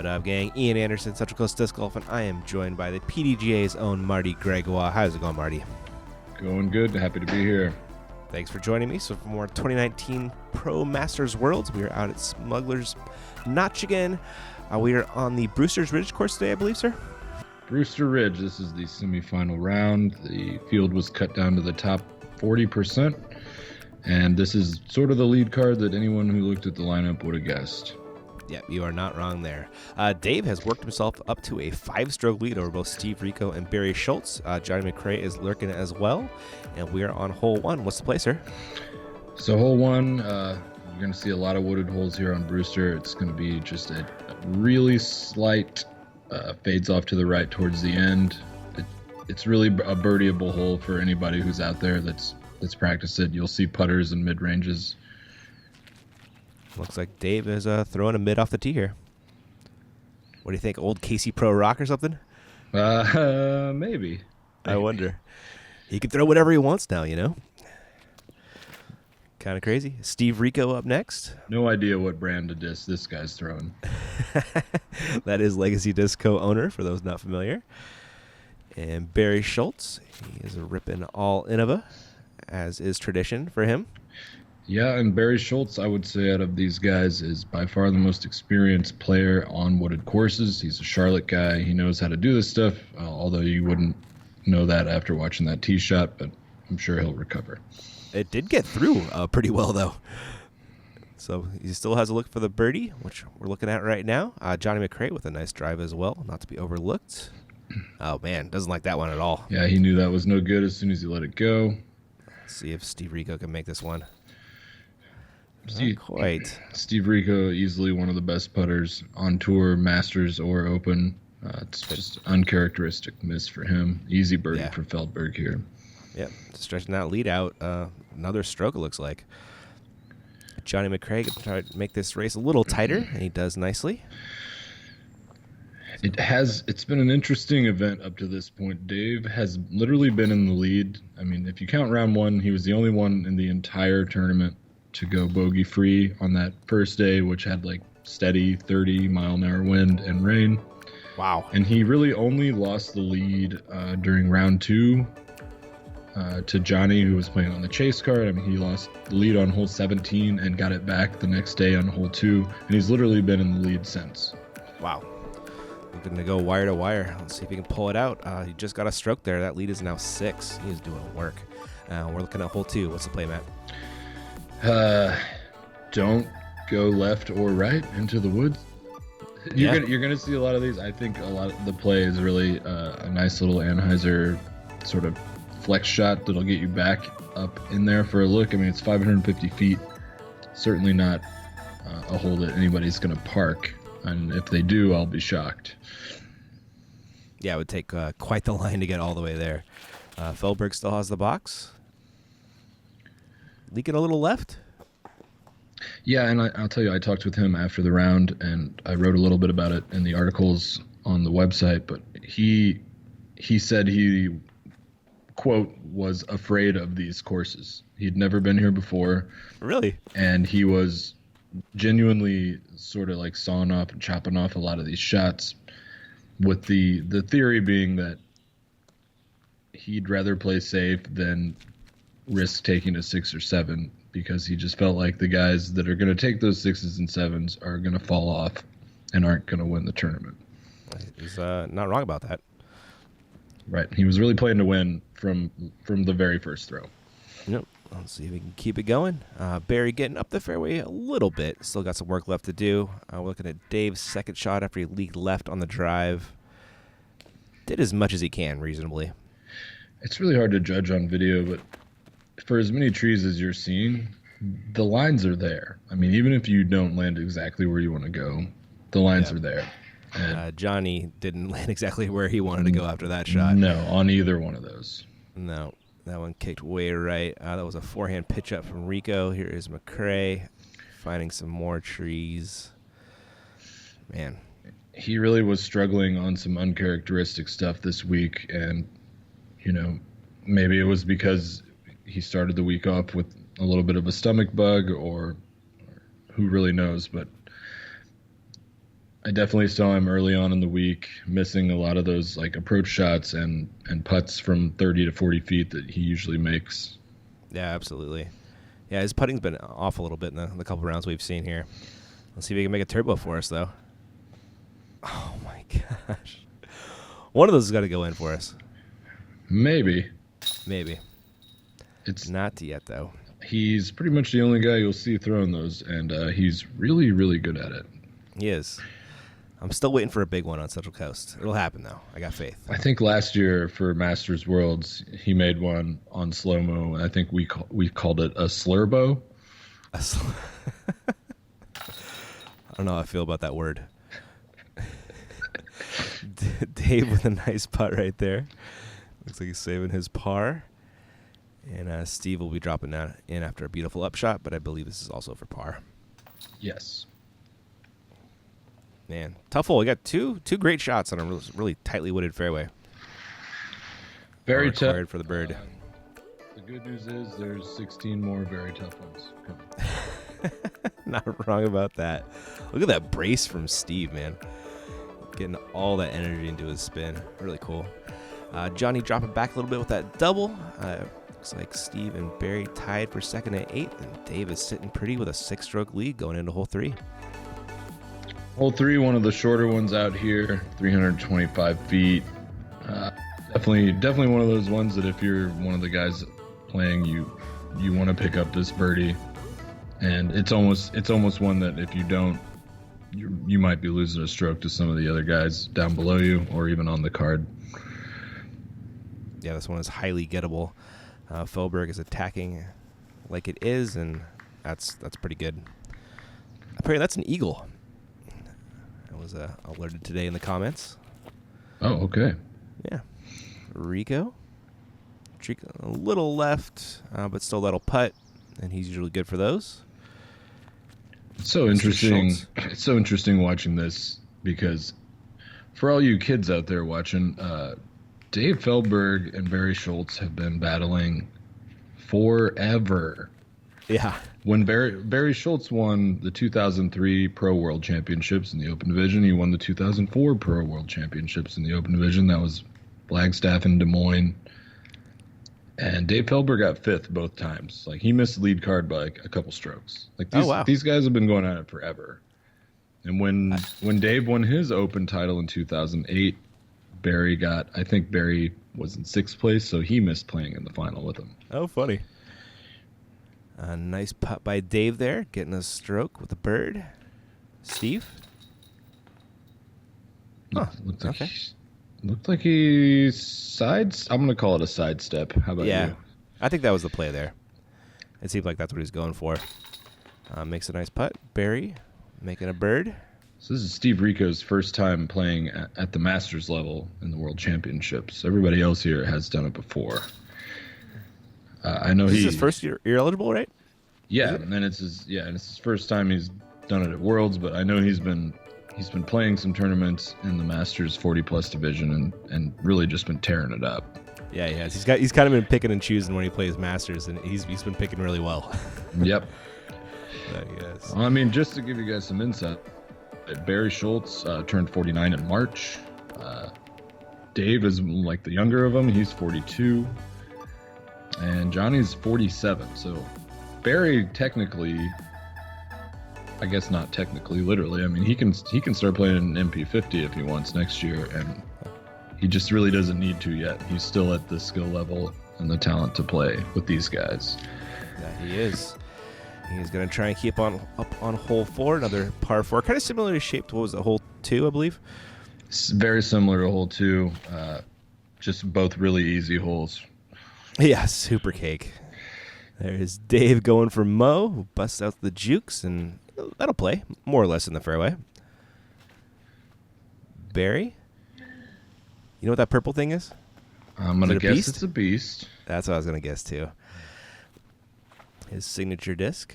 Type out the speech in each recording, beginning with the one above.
What up, gang? Ian Anderson, Central Coast Disc Golf, and I am joined by the PDGA's own Marty Gregoire. How's it going, Marty? Going good. Happy to be here. Thanks for joining me. So for more 2019 Pro Masters Worlds, we are out at Smuggler's Notch again. We are on the Brewster's Ridge course today, I believe, sir? Brewster Ridge. This is the semifinal round. The field was cut down to the top 40%, and this is sort of the lead card that anyone who looked at the lineup would have guessed. Yeah, you are not wrong there. Dave has worked himself up to a 5-stroke lead over both Steve Rico and Barry Schultz. Johnny McCray is lurking as well, and we are on hole 1. What's the play, sir? So hole 1, you're going to see a lot of wooded holes here on Brewster. It's going to be just a really slight fades off to the right towards the end. It's really a birdieable hole for anybody who's out there that's practiced it. You'll see putters and mid-ranges. Looks like Dave is throwing a mid off the tee here. What do you think, old Casey Pro Rock or something? Maybe. I wonder. He can throw whatever he wants now, you know? Kind of crazy. Steve Rico up next. No idea what brand of disc this guy's throwing. That is Legacy Disc co-owner, for those not familiar. And Barry Schultz. He is a ripping all Innova, as is tradition for him. Yeah, and Barry Schultz, I would say, out of these guys, is by far the most experienced player on wooded courses. He's a Charlotte guy. He knows how to do this stuff, although you wouldn't know that after watching that tee shot, but I'm sure he'll recover. It did get through pretty well, though. So he still has a look for the birdie, which we're looking at right now. Johnny McCray with a nice drive as well, not to be overlooked. Oh, man, doesn't like that one at all. Yeah, he knew that was no good as soon as he let it go. Let's see if Steve Rico can make this one. Not quite. Steve Rico, easily one of the best putters on tour, Masters, or Open. It's just uncharacteristic miss for him. Easy birdie for Feldberg here. Yep, stretching that lead out. Another stroke, it looks like. Johnny McCray can try to make this race a little tighter, and he does nicely. It's been an interesting event up to this point. Dave has literally been in the lead. I mean, if you count round 1, he was the only one in the entire tournament to go bogey free on that first day, which had like steady 30-mile-an-hour wind and rain. Wow. And he really only lost the lead during round 2 to Johnny, who was playing on the chase card. I mean, he lost the lead on hole 17 and got it back the next day on hole 2, and he's literally been in the lead since. Wow. Looking to go wire to wire. Let's see if he can pull it out. He just got a stroke there. That lead is now 6. He is doing work. We're looking at hole 2. What's the play, Matt? Don't go left or right into the woods. You're gonna see a lot of these. I think a lot of the play is really a nice little Anheuser sort of flex shot that'll get you back up in there for a look. I mean, it's 550 feet. Certainly not a hole that anybody's gonna park, and if they do, I'll be shocked. Yeah, it would take quite the line to get all the way there. Feldberg still has the box. Leaking a little left? Yeah, and I'll tell you, I talked with him after the round, and I wrote a little bit about it in the articles on the website, but he said he, quote, was afraid of these courses. He'd never been here before. Really? And he was genuinely sort of like sawing off and chopping off a lot of these shots, with the theory being that he'd rather play safe than risk taking a 6 or 7, because he just felt like the guys that are going to take those 6s and 7s are going to fall off and aren't going to win the tournament. He's not wrong about that. Right. He was really playing to win from the very first throw. Yep. Let's see if we can keep it going. Barry getting up the fairway a little bit. Still got some work left to do. We're looking at Dave's second shot after he leaked left on the drive. Did as much as he can, reasonably. It's really hard to judge on video, but for as many trees as you're seeing, the lines are there. I mean, even if you don't land exactly where you want to go, the lines are there. And Johnny didn't land exactly where he wanted to go after that shot. No, on either one of those. No, that one kicked way right. That was a forehand pitch up from Rico. Here is McCray finding some more trees. Man. He really was struggling on some uncharacteristic stuff this week, and, you know, maybe it was because he started the week off with a little bit of a stomach bug, or who really knows, but I definitely saw him early on in the week, missing a lot of those like approach shots and putts from 30 to 40 feet that he usually makes. Yeah, absolutely. Yeah, his putting's been off a little bit in the couple rounds we've seen here. Let's see if he can make a turbo for us, though. Oh, my gosh. One of those has got to go in for us. Maybe. It's not yet, though. He's pretty much the only guy you'll see throwing those, and he's really, really good at it. He is. I'm still waiting for a big one on Central Coast. It'll happen, though. I got faith. I think last year for Masters Worlds, he made one on slow-mo. I think we called it a slurbo. I don't know how I feel about that word. Dave with a nice putt right there. Looks like he's saving his par. And Steve will be dropping that in after a beautiful upshot, but I believe this is also for par. Yes. Man, tough hole. We got two great shots on a really tightly wooded fairway. Very tough tough for the bird. The good news is there's 16 more very tough ones coming. Not wrong about that. Look at that brace from Steve, man. Getting all that energy into his spin. Really cool. Johnny dropping back a little bit with that double. Looks like Steve and Barry tied for second at 8, and Dave is sitting pretty with a 6-stroke lead going into hole 3. Hole 3, one of the shorter ones out here, 325 feet. Definitely one of those ones that if you're one of the guys playing, you want to pick up this birdie, and it's almost one that if you don't, you might be losing a stroke to some of the other guys down below you or even on the card. Yeah, this one is highly gettable. Feldberg is attacking like it is, and that's pretty good. Apparently, that's an eagle. I was alerted today in the comments. Oh, okay. Yeah. Rico. A little left, but still that'll putt, and he's usually good for those. It's so interesting. It's so interesting watching this because for all you kids out there watching, Dave Feldberg and Barry Schultz have been battling forever. Yeah. When Barry Schultz won the 2003 Pro World Championships in the Open Division, he won the 2004 Pro World Championships in the Open Division. That was Flagstaff and Des Moines. And Dave Feldberg got 5th both times. Like, he missed the lead card by like a couple strokes. Like, these guys have been going at it forever. And when Dave won his Open title in 2008, I think Barry was in 6th place, so he missed playing in the final with him. Oh, funny. A nice putt by Dave there, getting a stroke with the bird. Steve? Huh, looked like he I'm going to call it a sidestep. How about you? I think that was the play there. It seemed like that's what he's going for. Makes a nice putt. Barry making a bird. So this is Steve Rico's first time playing at the Masters level in the World Championships. Everybody else here has done it before. I know this is his first year eligible, right? Yeah, and it's his first time he's done it at Worlds, but I know he's been playing some tournaments in the Masters 40+ division and really just been tearing it up. Yeah, he has. He's kind of been picking and choosing when he plays Masters, and he's been picking really well. Yep. Yes. I mean, just to give you guys some insight, Barry Schultz turned 49 in March. Dave is like the younger of them. He's 42. And Johnny's 47. So Barry technically, I guess not technically, literally. I mean, he can start playing an MP50 if he wants next year, and he just really doesn't need to yet. He's still at the skill level and the talent to play with these guys. Yeah, he is. He's going to try and keep up on hole 4, another par 4. Kind of similarly shaped, what was it, hole 2, I believe? It's very similar to hole 2. Just both really easy holes. Yeah, super cake. There's Dave going for Mo, who busts out the jukes, and that'll play, more or less in the fairway. Barry? You know what that purple thing is? I'm going to guess it's a beast. That's what I was going to guess, too. His signature disc.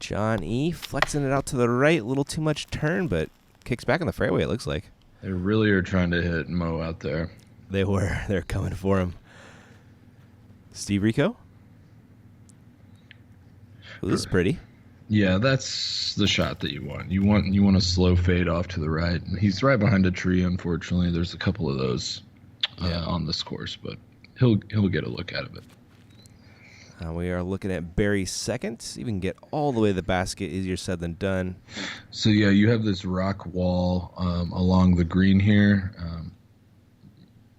John E. flexing it out to the right. A little too much turn, but kicks back on the fairway, it looks like. They really are trying to hit Mo out there. They were. They're coming for him. Steve Rico. Ooh, this is pretty. Yeah, that's the shot that you want. You want a slow fade off to the right. He's right behind a tree. Unfortunately, there's a couple of those on this course, but he'll get a look out of it. We are looking at Barry's second. Even get all the way to the basket, easier said than done. So yeah, you have this rock wall along the green here.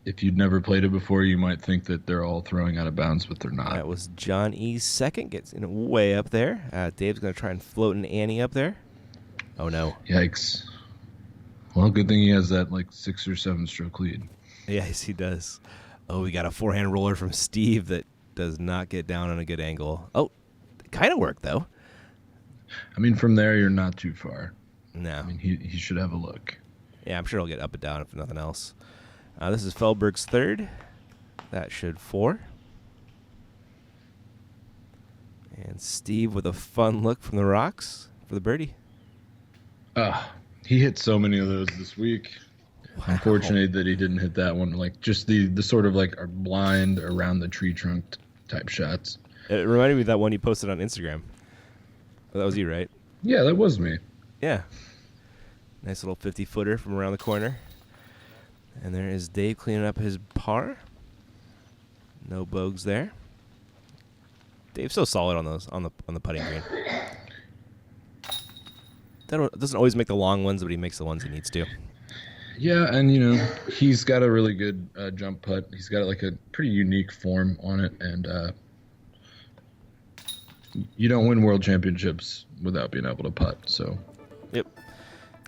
If you'd never played it before, you might think that they're all throwing out of bounds, but they're not. That was John E's second. Gets way up there. Dave's going to try and float an Annie up there. Oh, no. Yikes. Well, good thing he has that 6 or 7 stroke lead. Yes, he does. Oh, we got a forehand roller from Steve that does not get down on a good angle. Oh, kind of worked, though. I mean, from there, you're not too far. No. I mean, he should have a look. Yeah, I'm sure he'll get up and down if nothing else. This is Feldberg's third. That should 4. And Steve with a fun look from the rocks for the birdie. He hit so many of those this week. Wow. Unfortunate that he didn't hit that one. Just the sort of blind around the tree trunk type shots. It reminded me of that one you posted on Instagram. Well, that was you, right? Yeah, that was me. Yeah. Nice little 50-footer from around the corner. And there is Dave cleaning up his par. No bogeys there. Dave's so solid on those on the putting green. Doesn't always make the long ones, but he makes the ones he needs to. Yeah, and he's got a really good jump putt. He's got a pretty unique form on it, and you don't win world championships without being able to putt. So. Yep.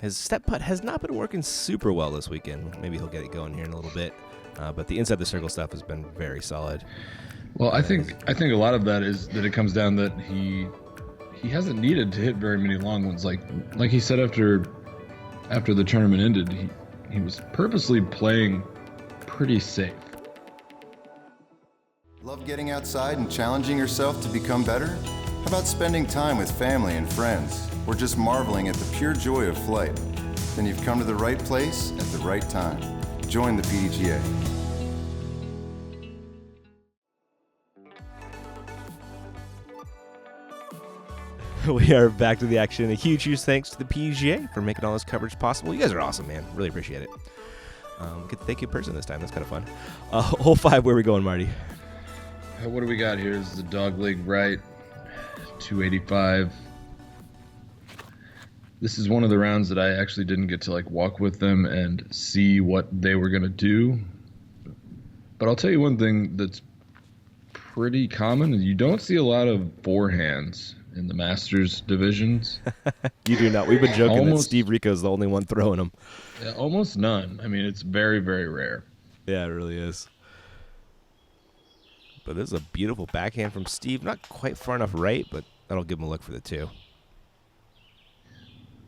His step putt has not been working super well this weekend. Maybe he'll get it going here in a little bit. But the inside the circle stuff has been very solid. Well, I think a lot of that is that it comes down that he hasn't needed to hit very many long ones. Like he said after the tournament ended, he was purposely playing pretty safe. Love getting outside and challenging yourself to become better? How about spending time with family and friends, or just marveling at the pure joy of flight? Then you've come to the right place at the right time. Join the PDGA. We are back to the action. A huge thanks to the PDGA for making all this coverage possible. You guys are awesome, man. Really appreciate it. Get to thank you in person this time. That's kind of fun. Hole 5, where are we going, Marty? What do we got here? This is the dog leg right, 285. This is one of the rounds that I actually didn't get to walk with them and see what they were going to do. But I'll tell you one thing that's pretty common. You don't see a lot of forehands in the Masters divisions. You do not. We've been joking that Steve Rico's the only one throwing them. Yeah, almost none. I mean, it's very, very rare. Yeah, it really is. But this is a beautiful backhand from Steve. Not quite far enough right, but that'll give him a look for the 2.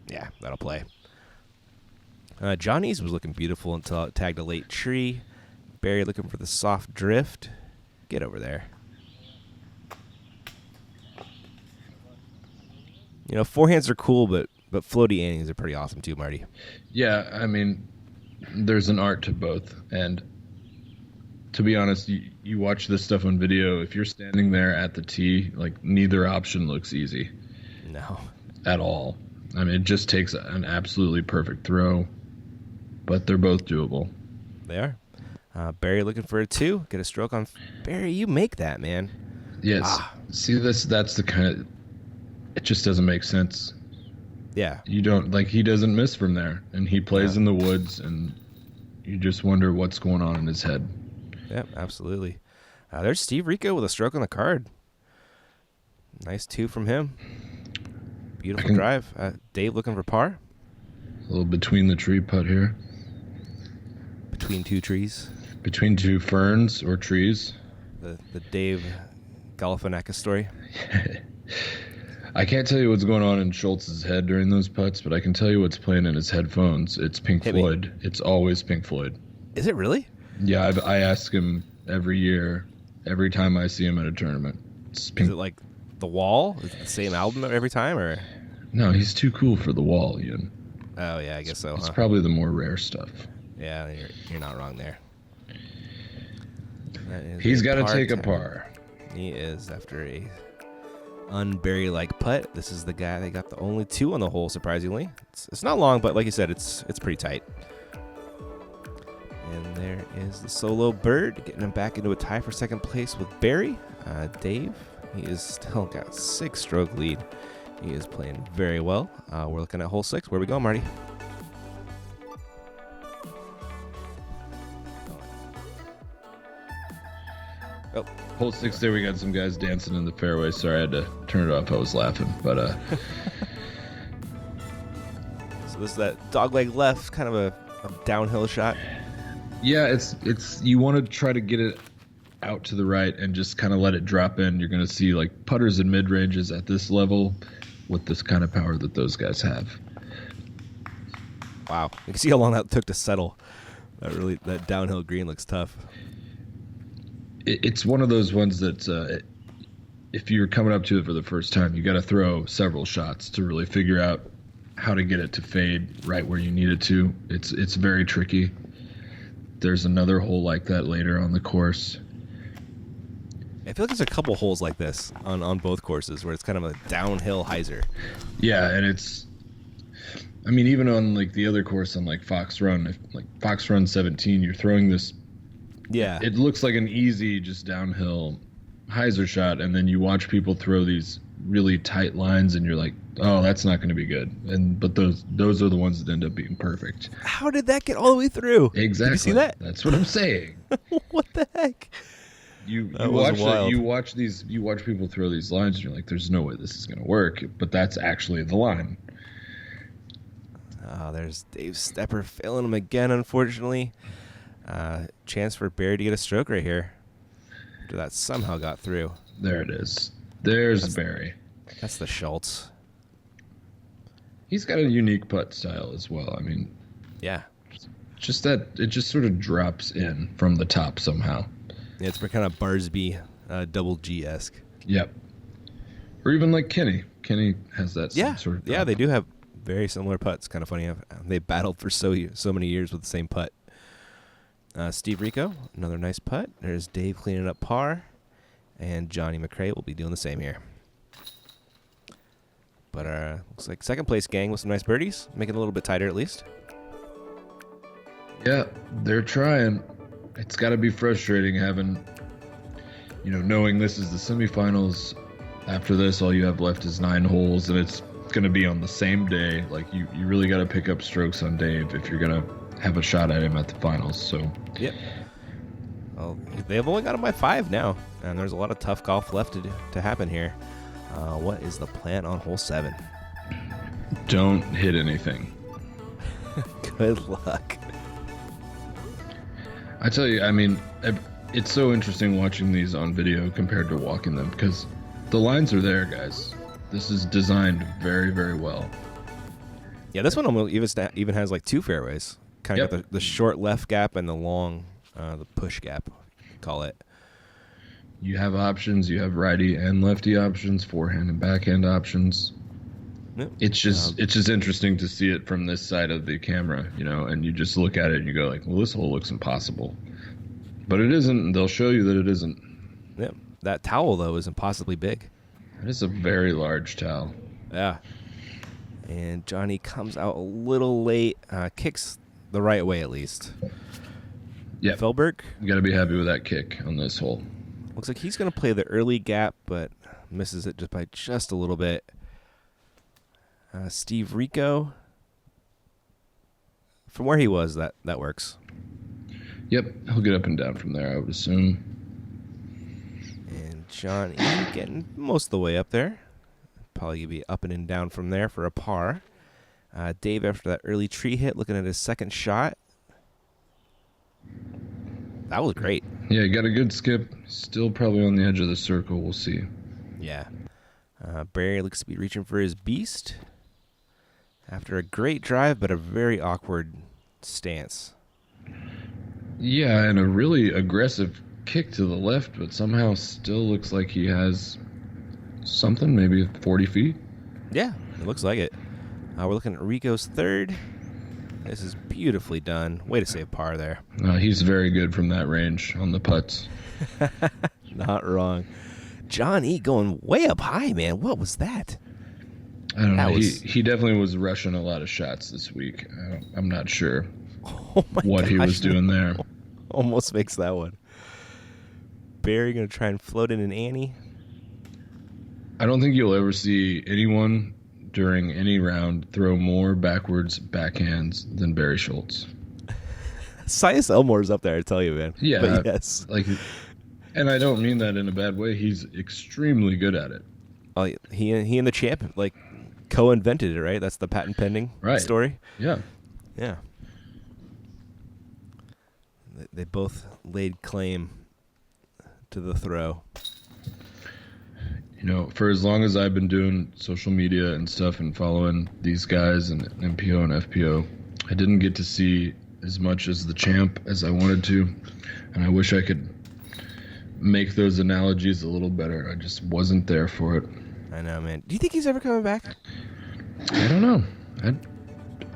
Yeah, that'll play. Johnny's was looking beautiful until it tagged a late tree. Barry looking for the soft drift. Get over there. Forehands are cool, but floaty annies are pretty awesome too, Marty. Yeah, I mean, there's an art to both. And to be honest, you watch this stuff on video, if you're standing there at the tee, neither option looks easy. No. At all. I mean, it just takes an absolutely perfect throw, but they're both doable. They are. Barry looking for a 2. Get a stroke on Barry. You make that, man. Yes. See, that's the kind of... It just doesn't make sense. Yeah. You don't... he doesn't miss from there, and he plays in the woods, and you just wonder what's going on in his head. Yep, absolutely. There's Steve Rico with a stroke on the card. Nice 2 from him. Beautiful drive. Dave looking for par. A little between the tree putt here. Between 2 trees. Between 2 ferns or trees. The Dave Galifianakis story. I can't tell you what's going on in Schultz's head during those putts, but I can tell you what's playing in his headphones. It's Pink Floyd. It's always Pink Floyd. Is it really? Yeah, I ask him every year, every time I see him at a tournament. Is it like The Wall? Is it the same album every time, or? No, he's too cool for The Wall, Ian. Oh yeah, I guess so. It's probably the more rare stuff. Yeah, you're not wrong there. He's got to take a par. He is after a unberry-like putt. This is the guy that got the only 2 on the hole, surprisingly. It's not long, but like you said, it's pretty tight. And there is the solo bird, getting him back into a tie for second place with Barry. Dave, he is still got 6-stroke lead. He is playing very well. We're looking at hole 6. Where we go, Marty? Oh, Hole 6 there, we got some guys dancing in the fairway. Sorry, I had to turn it off. I was laughing. But so this is that dogleg left, kind of a downhill shot. yeah, it's you want to try to get it out to the right and just kind of let it drop in. You're going to see like putters and mid-ranges at this level with this kind of power that those guys have. Wow, you can see how long that took to settle. That downhill green looks tough. It's one of those ones that if you're coming up to it for the first time, you got to throw several shots to really figure out how to get it to fade right where you need it to. It's very tricky. There's another hole like that later on the course. I feel like there's a couple holes like this on both courses where it's kind of a downhill hyzer. Yeah, and even on like the other course on like Fox Run, Fox Run 17, you're throwing this. Yeah. It looks like an easy, just downhill hyzer shot, and then you watch people throw these really tight lines, and you're like, oh, that's not going to be good. But those are the ones that end up being perfect. How did that get all the way through? Exactly. Did you see that? That's what I'm saying. What the heck? You watch people throw these lines, and you're like, there's no way this is going to work. But that's actually the line. Oh, there's Dave Stepper failing him again, unfortunately. Chance for Barry to get a stroke right here. After that somehow got through. There it is. There's Barry. That's the Schultz. He's got a unique putt style as well. I mean, yeah. Just that it just sort of drops in from the top somehow. Yeah, it's kind of Barsby, double G-esque. Yep. Or even like Kenny. Kenny has that same sort of drop. Yeah, they do have very similar putts. Kind of funny. They battled for so many years with the same putt. Steve Rico, another nice putt. There's Dave cleaning up par. And Johnny McCray will be doing the same here. But looks like second place gang with some nice birdies. Making it a little bit tighter at least. Yeah, they're trying. It's got to be frustrating having, knowing this is the semifinals. After this, all you have left is 9 holes, and it's going to be on the same day. Like, you really got to pick up strokes on Dave if you're going to have a shot at him at the finals. So, yep. Well, they've only got him by 5 now, and there's a lot of tough golf left to happen here. What is the plan on hole 7? Don't hit anything. Good luck. I tell you, I mean, it's so interesting watching these on video compared to walking them, because the lines are there, guys. This is designed very, very well. Yeah, this one almost even has like 2 fairways. Kind of got the short left gap and the long, the push gap, call it. You have options. You have righty and lefty options, forehand and backhand options. Yep. It's just interesting to see it from this side of the camera, and you just look at it and you go like, well, this hole looks impossible. But it isn't, and they'll show you that it isn't. Yep. That towel, though, is impossibly big. It is a very large towel. Yeah. And Johnny comes out a little late, kicks the right way at least. Yeah. Feldberg. You got to be happy with that kick on this hole. Looks like he's going to play the early gap, but misses it by just a little bit. Steve Rico. From where he was, that works. Yep, he'll get up and down from there, I would assume. And Johnny getting most of the way up there. Probably going to be up and down from there for a par. Dave, after that early tree hit, looking at his second shot. That was great. Yeah, he got a good skip. Still probably on the edge of the circle. We'll see. Yeah. Barry looks to be reaching for his beast. After a great drive, but a very awkward stance. Yeah, and a really aggressive kick to the left, but somehow still looks like he has something, maybe 40 feet. Yeah, it looks like it. We're looking at Rico's third. This is beautifully done. Way to save par there. He's very good from that range on the putts. Not wrong. John E. going way up high, man. What was that? I don't know. Was... He definitely was rushing a lot of shots this week. I'm not sure what he was doing there. Almost makes that one. Barry going to try and float in an Annie. I don't think you'll ever see anyone during any round throw more backwards backhands than Barry Schultz. Sias Elmore's up there, I tell you, man. Yeah. But yes. And I don't mean that in a bad way. He's extremely good at it. Oh, he and the champ, co-invented it, right? That's the patent pending story. Yeah. Yeah. They both laid claim to the throw. For as long as I've been doing social media and stuff and following these guys and MPO and FPO, I didn't get to see as much as the champ as I wanted to. And I wish I could make those analogies a little better. I just wasn't there for it. I know, man. Do you think he's ever coming back? I don't know.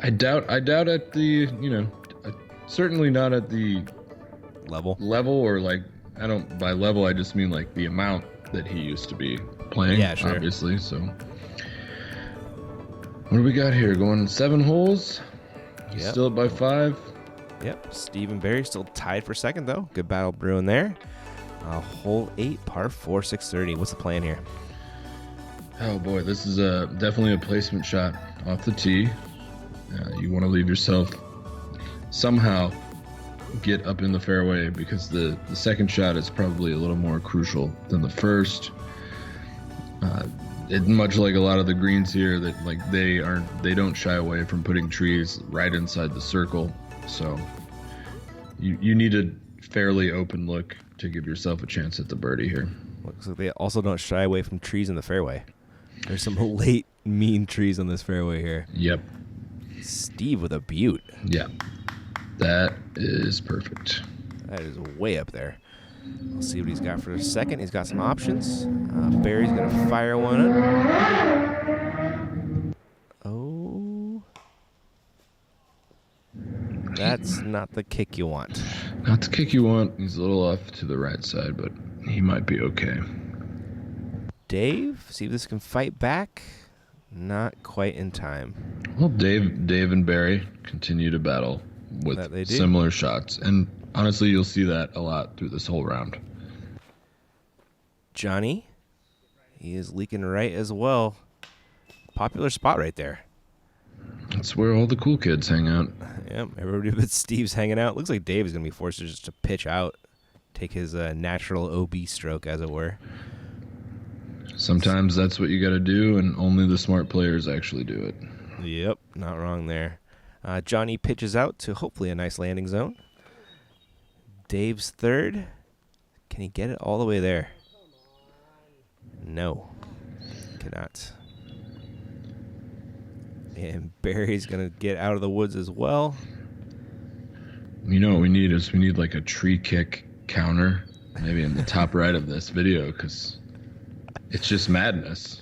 I doubt at the, certainly not at the level or by level, I just mean the amount that he used to be playing, yeah, sure. Obviously. So what do we got here? Going 7 holes. He's still up by 5. Yep. Steve and Barry still tied for second, though. Good battle brewing there. Hole 8, par 4, 630. What's the plan here? Oh boy, this is definitely a placement shot off the tee. You want to leave yourself somehow get up in the fairway, because the second shot is probably a little more crucial than the first. Much like a lot of the greens here, that they don't shy away from putting trees right inside the circle. So you need a fairly open look to give yourself a chance at the birdie here. Looks like they also don't shy away from trees in the fairway. There's some late mean trees on this fairway here. Yep. Steve with a beaut. Yeah. That is perfect. That is way up there. We'll see what he's got for a second. He's got some options. Barry's going to fire one up. Oh. That's not the kick you want. Not the kick you want. He's a little off to the right side, but he might be okay. Dave, see if this can fight back. Not quite in time. Well, Dave and Barry continue to battle with similar shots. And honestly, you'll see that a lot through this whole round. Johnny, he is leaking right as well. Popular spot right there. That's where all the cool kids hang out. Yep, everybody but Steve's hanging out. Looks like Dave is going to be forced to just pitch out, take his natural OB stroke, as it were. Sometimes that's what you got to do, and only the smart players actually do it. Yep, not wrong there. Johnny pitches out to hopefully a nice landing zone. Dave's third. Can he get it all the way there? No, cannot. And Barry's going to get out of the woods as well. You know what we need is like a tree kick counter, maybe in the top right of this video, because it's just madness.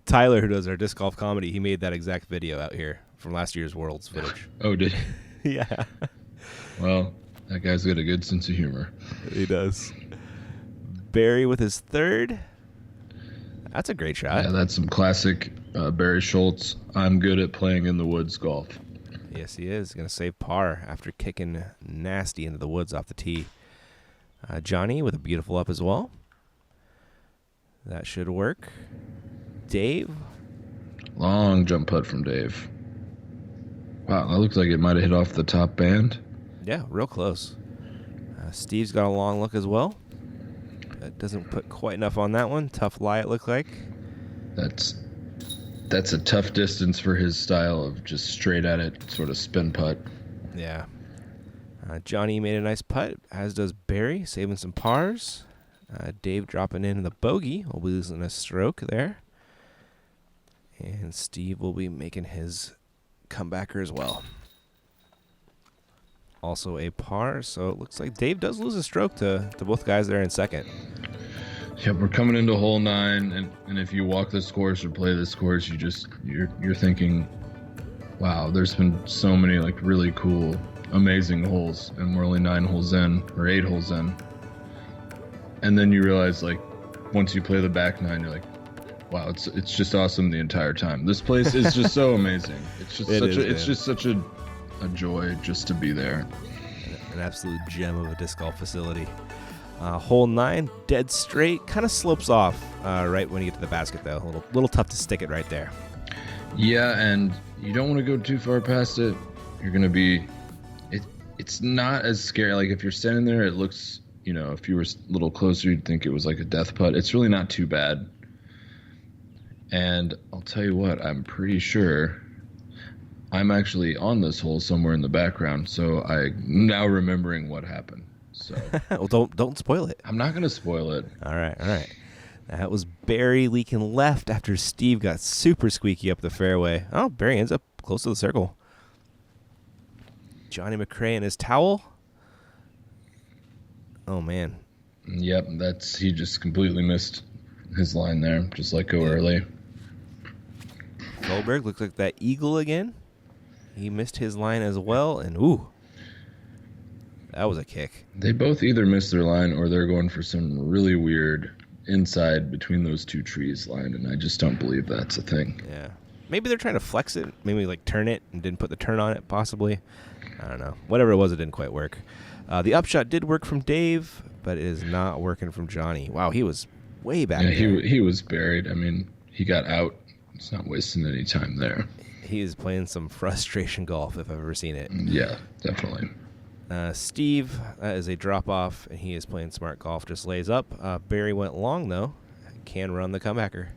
Tyler, who does our disc golf comedy, he made that exact video out here from last year's Worlds footage. Oh, did he? Yeah. Well, that guy's got a good sense of humor. He does. Barry with his third. That's a great shot. Yeah, that's some classic Barry Schultz. I'm good at playing in the woods golf. Yes, he is. Going to save par after kicking nasty into the woods off the tee. Johnny with a beautiful up as well. That should work. Dave. Long jump putt from Dave. Wow, that looks like it might have hit off the top band. Yeah, real close. Steve's got a long look as well. Doesn't put quite enough on that one. Tough lie, it looked like. That's a tough distance for his style of just straight at it sort of spin putt. Yeah. Johnny made a nice putt, as does Barry, saving some pars. Dave dropping in the bogey. We'll be losing a stroke there. And Steve will be making his comebacker as well. Also a par, so it looks like Dave does lose a stroke to both guys there in second. Yep, we're coming into hole 9, and if you walk this course or play this course, you're thinking, wow, there's been so many really cool, amazing holes, and we're only 9 holes in, or 8 holes in. And then you realize once you play the back nine, you're like, wow, it's just awesome the entire time. This place is just so amazing. It's just such a joy just to be there. An absolute gem of a disc golf facility. Hole 9, dead straight, kind of slopes off right when you get to the basket, though. A little tough to stick it right there. Yeah, and you don't want to go too far past it. You're going to be... It's not as scary. Like, if you're standing there, it looks, if you were a little closer, you'd think it was like a death putt. It's really not too bad. And I'll tell you what, I'm pretty sure I'm actually on this hole somewhere in the background, so I'm now remembering what happened. So well, don't spoil it. I'm not going to spoil it. All right. That was Barry leaking left after Steve got super squeaky up the fairway. Oh, Barry ends up close to the circle. Johnny McCray and his towel. Oh, man. Yep, he just completely missed his line there. Just let go early. Feldberg looks like that eagle again. He missed his line as well, and ooh, that was a kick. They both either missed their line or they're going for some really weird inside between those two trees line, and I just don't believe that's a thing. Yeah. Maybe they're trying to flex it, maybe like turn it and didn't put the turn on it, possibly. I don't know. Whatever it was, it didn't quite work. The upshot did work from Dave, but it is not working from Johnny. Wow, he was way back there. He was buried. I mean, he got out. It's not wasting any time there. He is playing some frustration golf if I've ever seen it. Yeah, definitely. Steve, that is a drop-off, and he is playing smart golf, just lays up. Barry went long, though. Can run the comebacker.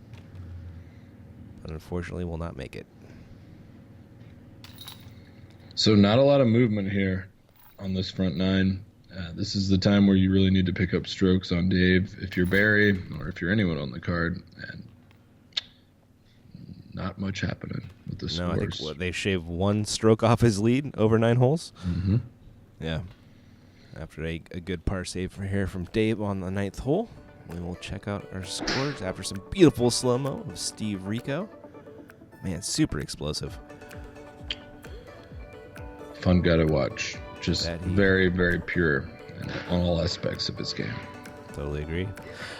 But unfortunately will not make it. So not a lot of movement here on this front nine. This is the time where you really need to pick up strokes on Dave if you're Barry or if you're anyone on the card. And not much happening with the scores. No, I think they shaved 1 stroke off his lead over 9 holes. Mm-hmm. Yeah. After a good par save from Dave on the 9th hole, we will check out our scores after some beautiful slow-mo of Steve Rico. Man, super explosive. Fun guy to watch. Just very, very pure on all aspects of his game. Totally agree.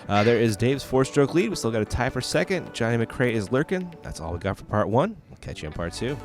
There is Dave's 4-stroke lead. We still got a tie for second. Johnny McCray is lurking. That's all we got for part 1. We'll catch you on part 2.